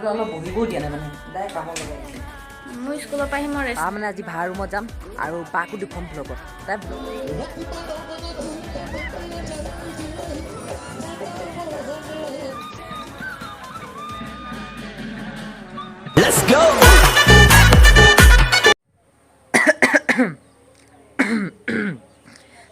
পৰা অলপ বহিবও দিয়া নাই মানে ডাইৰেক্ট কামত লগাইছে মই স্কুলৰ পৰা আহি মই ৰেষ্ট মানে আজি ভাড়া ৰুমত যাম আৰু বাকো দেখুৱাম ব্লগত তাই Let's go!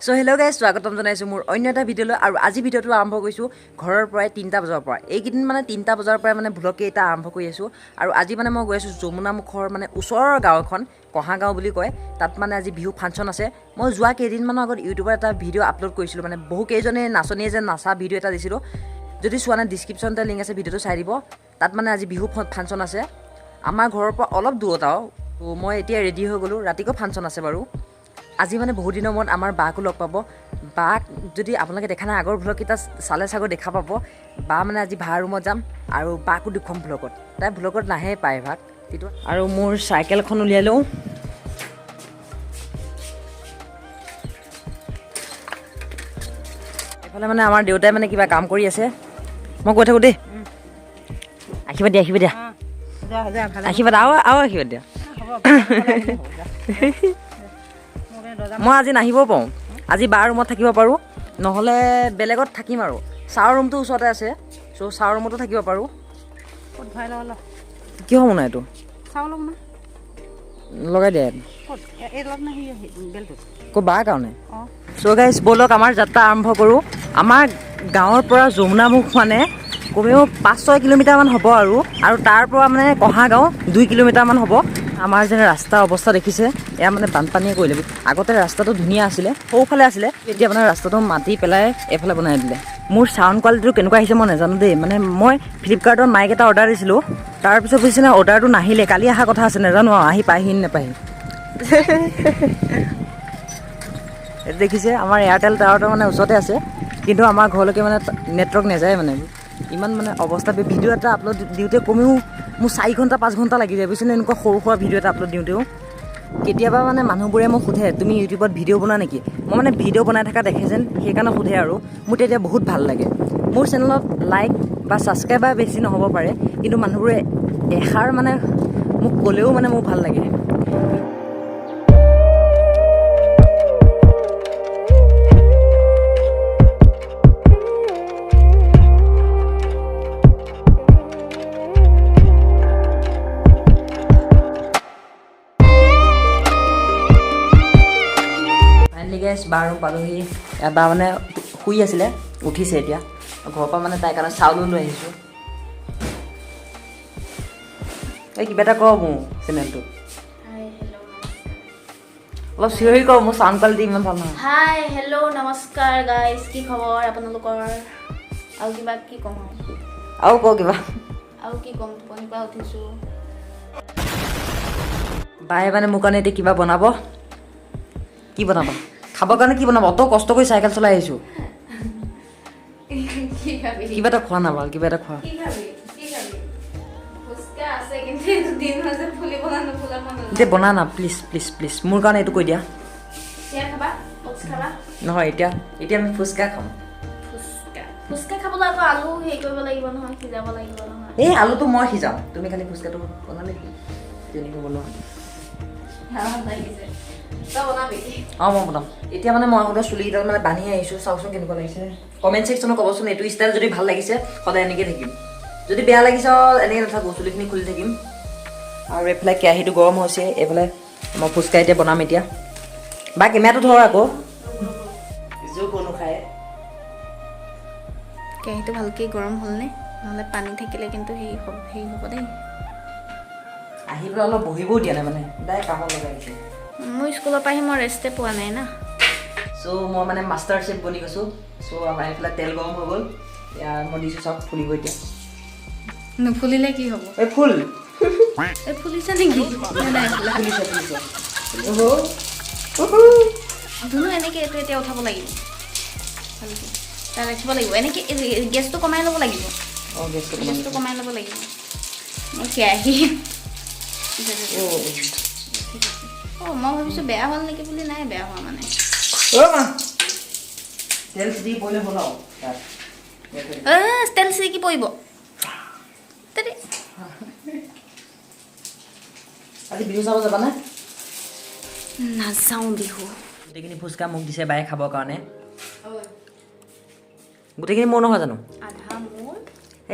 So hello guys, স্বাগতম জনাইছো মোৰ অন্য এটা ভিডিঅ'লৈ আৰু আজি ভিডিঅ'টো আৰম্ভ কৰিছো ঘৰৰ পৰাই 3টা বজাৰ পৰা এইকেইদিন মানে 3টা বজাৰ পৰা মানে ভ্লগ এটা আৰম্ভ কৰি আছো আৰু আজি মানে মই গৈ আছো যমুনামুখৰ মানে ওচৰৰ গাঁও এখন কহা গাঁও বুলি কয় তাত মানে আজি বিহু ফাংচন আছে মই যোৱা কেইদিনমানৰ আগত ইউটিউবত এটা ভিডিঅ' আপলোড কৰিছিলো মানে বহু কেইজনে নাচনীয়ে যে নাচা ভিডিঅ' এটা দিছিলো যদি চোৱা নাই ডিছক্ৰিপশ্যনতে লিংক আছে ভিডিঅ'টো চাই দিব তাত মানে আজি বিহু ফাংচন আছে আমাৰ ঘৰৰ পৰা অলপ দূৰত আৰু মই এতিয়া ৰেডি হৈ গ'লো ৰাতিকৈ ফাংচন আছে বাৰু আজি মানে বহুত দিনৰ মূৰত আমাৰ বাকো লগ পাব বাক যদি আপোনালোকে দেখা নাই আগৰ ভ্লগকেইটা চালে চাগৈ দেখা পাব বা মানে আজি ভাড়া ৰুমত যাম আৰু বাকো দেখুৱাম ভ্লগত তাই ভ্লগত নাহে প্ৰায়ভাগ কিন্তু আৰু মোৰ চাইকেলখন উলিয়াই লওঁ এইফালে মানে আমাৰ দেউতাই মানে কিবা কাম কৰি আছে মই কৈ থাকোঁ দেই আশীৰ্বাদ দিয়া আশীৰ্বাদ দিয়া আশীৰ্বাদ আৰু আশীৰ্বাদ দিয়া মই আজি নাহিবও পাৰোঁ আজি বাৰ ৰুমত থাকিব পাৰোঁ নহ'লে বেলেগত থাকিম আৰু চাৰ ৰুমটো ওচৰতে আছে চ' চাৰ ৰুমতো থাকিব পাৰোঁ কিয় শুনা এইটো লগাই দিয়া আকৌ বাৰ কাৰণে চ' গাইজ ব'লক আমাৰ যাত্ৰা আৰম্ভ কৰোঁ আমাৰ গাঁৱৰ পৰা যমুনামুখ মানে কমেও 5-6 কিলোমিটাৰমান হ'ব আৰু তাৰ পৰা মানে কহা গাঁও 2 কিলোমিটাৰমান হ'ব আমাৰ যেনে ৰাস্তাৰ অৱস্থা দেখিছে এয়া মানে বানপানীয়ে কৰি ল'বি আগতে ৰাস্তাটো ধুনীয়া আছিলে সৌফালে আছিলে এতিয়া মানে ৰাস্তাটো মাটি পেলাই এইফালে বনাই দিলে মোৰ চাউণ্ড কোৱালিটিটো কেনেকুৱা আহিছে মই নাজানো দেই মানে মই ফ্লিপকাৰ্টত মাইক এটা অৰ্ডাৰ দিছিলোঁ তাৰপিছত বুজিছে নে অৰ্ডাৰটো নাহিলে কালি অহা কথা আছে নাজানো আৰু আহি পাইহি নাপাহি এইটো দেখিছে আমাৰ এয়াৰটেল টাৱাৰটো মানে ওচৰতে আছে কিন্তু আমাৰ ঘৰলৈকে মানে নেটৱৰ্ক নাযায় মানে ইমান মানে অৱস্থা ভিডিঅ' এটা আপলোড দিওঁতে কমেও মোৰ 4 ঘণ্টা 5 ঘণ্টা লাগি যায় বুজিছেনে এনেকুৱা সৰু সুৰা ভিডিঅ' এটা আপলোড দিওঁতেও কেতিয়াবা মানে মানুহবোৰে মোক সোধে তুমি ইউটিউবত ভিডিঅ' বনোৱা নেকি মই মানে ভিডিঅ' বনাই থকা দেখে যেন সেইকাৰণে সোধে আৰু মোৰ তেতিয়া বহুত ভাল লাগে মোৰ চেনেলত লাইক বা ছাবস্ক্ৰাইবাৰ বেছি নহ'ব পাৰে কিন্তু মানুহবোৰে এষাৰ মানে মোক ক'লেও মানে মোৰ ভাল লাগে বাৰ ৰুম পালোহি বা মানে শুই আছিলে উঠিছে এতিয়া ঘৰৰ পৰা মানে তাইৰ কাৰণে চাউলো লৈ আহিছোঁ এই কিবা এটা কওঁ মোৰ চেনেলটো অলপ চিঞৰি কওঁ মোৰ চাউণ্ড কোৱালিটি ইমান ভাল নহয় হাই হেল্ল' নমস্কাৰ গাইজ কি খবৰ আপোনালোকৰ আৰু কিবা কি ক'ম আৰু কওঁ কিবা আৰু কি ক'ম টোপনিৰ পৰা উঠিছোঁ বায়ে মানে মোৰ কাৰণে এতিয়া কিবা বনাব কি বনাব খাবৰ কাৰণে কি বনাব অত কষ্ট কৰি চাইকেল চলাই আহিছোঁ কিবা এটা খোৱা নাপাল কিবা এটা খোৱা এতিয়া বনা না প্লিজ প্লিজ প্লিজ মোৰ কাৰণে এইটো কৈ দিয়া নহয় এতিয়া আমি ফুচকা খাম এই আলুটো মই সিজাম তুমি খালি ফুচকাটো বনালে তেনেকৈ বনোৱা অঁ মই বনাম এতিয়া মানে মই সদায় চুলিকেইডাল মানে বান্ধি আহিছোঁ চাওকচোন কেনেকুৱা লাগিছে কমেণ্ট ছেকশ্যনত ক'বচোন এইটো ষ্টাইল যদি ভাল লাগিছে সদায় এনেকৈ থাকিম যদি বেয়া লাগিছে এনেকৈ নাথাকোঁ চুলিখিনি খুলি থাকিম আৰু এইফালে কেৰাহীটো গৰম হৈছে এইফালে মই ফুচকা এতিয়া বনাম এতিয়া বা কেমেৰাটো ধৰ আকৌ জোক অনুসাৰে কেৰাহীটো ভালকৈ গৰম হ'লনে নহ'লে পানী থাকিলে কিন্তু হেৰি হ'ব দেই আহি পেলাই অলপ বহিবও দিয়া নাই মানে ডাইৰেক্ট কামত লগাইছে মই স্কুলৰ পৰা আহি মই ৰেষ্টে পোৱা নাই না চ' মই মানে মাষ্টাৰ চেফ বনি গৈছোঁ চ' আমাৰ এইফালে তেল গৰম হৈ গ'ল এতিয়া মই দিছোঁ চব ফুলিব এতিয়া নুফুলিলে কি হ'ব এই ফুল এই ফুলিছে নেকি ধুনু এনেকৈ এইটো এতিয়া উঠাব লাগিব ভালকৈ তাই ৰাখিব লাগিব এনেকৈ গেছটো কমাই ল'ব লাগিব অঁ গেছটো কমাই ল'ব লাগিব মোৰ কেৰাহী অঁ মই ভাবিছোঁ বেয়া হ'ল নেকি বুলি নাই বেয়া হোৱা মানে তেল চিটিকি পৰিলে হ'ল আৰু তেল চিটিকি পৰিব আজি বিহু চাব যাবানে? নাযাওঁ বিহু। গোটেইখিনি ফুচকা মোক দিছে বায়ে খাবৰ কাৰণে। গোটেইখিনি মোৰ নহয় জানো? আধা মোৰ।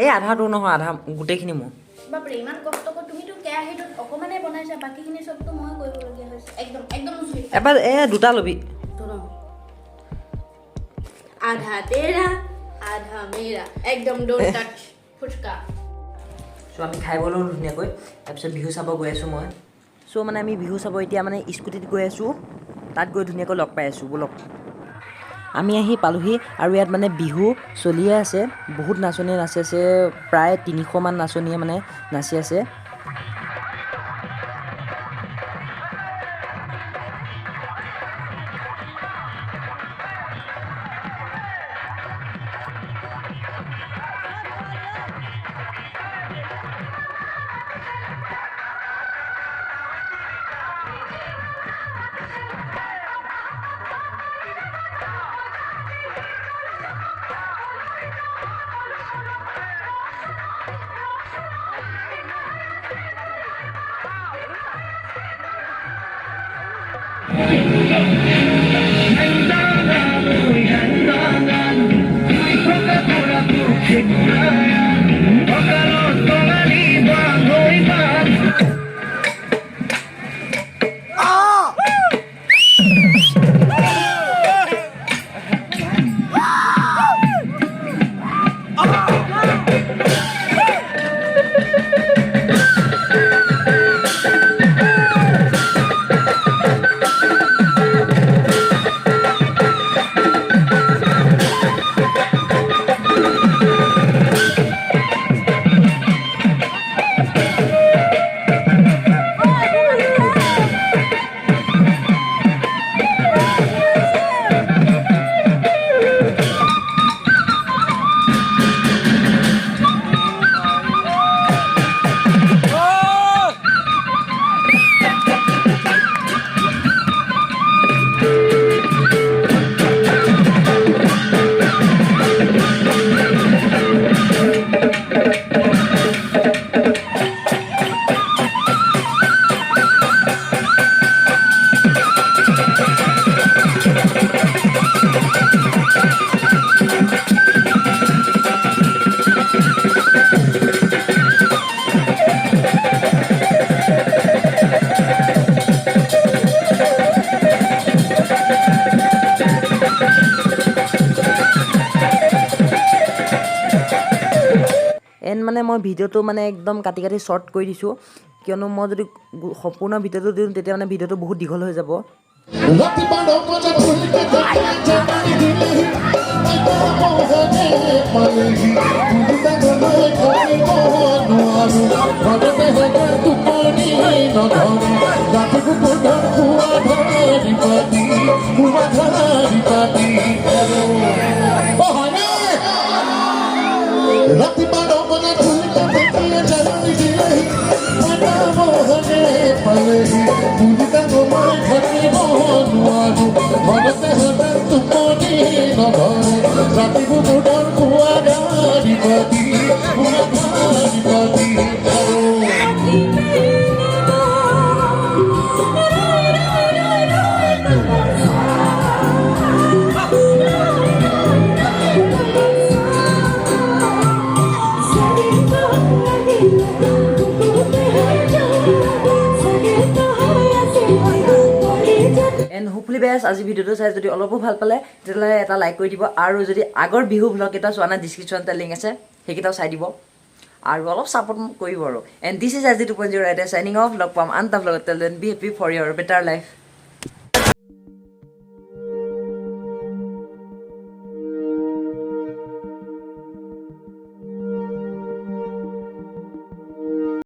এই আধা তোৰ নহয়, আধা গোটেইখিনি মোৰ। বাপৰে ইমান কষ্ট কৰি তুমিতো কেৰাহীটোত অকণমানে বনাইছা, বাকীখিনি চবতো মই কৰিবলগীয়া হৈছে। একদম একদম নুচুবি। এবাৰ দুটা ল'বি। আধা তেৰা আধা মেৰা একদম ডোন্ট টাচ ফুচকা। চ' আমি খাই ব'লোঁ ধুনীয়াকৈ। তাৰপিছত বিহু চাব গৈ আছোঁ মই। চ' মানে আমি বিহু চাব এতিয়া মানে স্কুটিত গৈ আছোঁ। তাত গৈ ধুনীয়াকৈ লগ পাই আছোঁ ব'লক। আমি আহি পালোহি আৰু ইয়াত মানে বিহু চলিয়ে আছে। বহুত নাচনীয়ে নাচি আছে, প্ৰায় 300মান নাচনীয়ে মানে নাচি আছে। মানে মই ভিডিঅ'টো মানে একদম কাটি কাটি শ্বৰ্ট কৰি দিছোঁ, কিয়নো মই যদি সম্পূৰ্ণ ভিডিঅ'টো দিওঁ তেতিয়া মানে ভিডিঅ'টো বহুত দীঘল হৈ যাব। এণ্ড হোপফুলি বেছ আজি ভিডিঅ'টো চাই যদি অলপো ভাল পালে তেতিয়াহ'লে এটা লাইক কৰি দিব, আৰু যদি আগৰ বিহু ভ্লগ কেইটা চোৱা নাই ডিছক্ৰিপশ্যনতে লিংক আছে, সেইকেইটাও চাই দিব আৰু অলপ ছাপোৰ্ট কৰিব আৰু। এণ্ড দিছ ইজ আজি 2.0 চাইনিং অফ। লগ পাম আন এটা ভ্লগত। Till then be happy for your better life.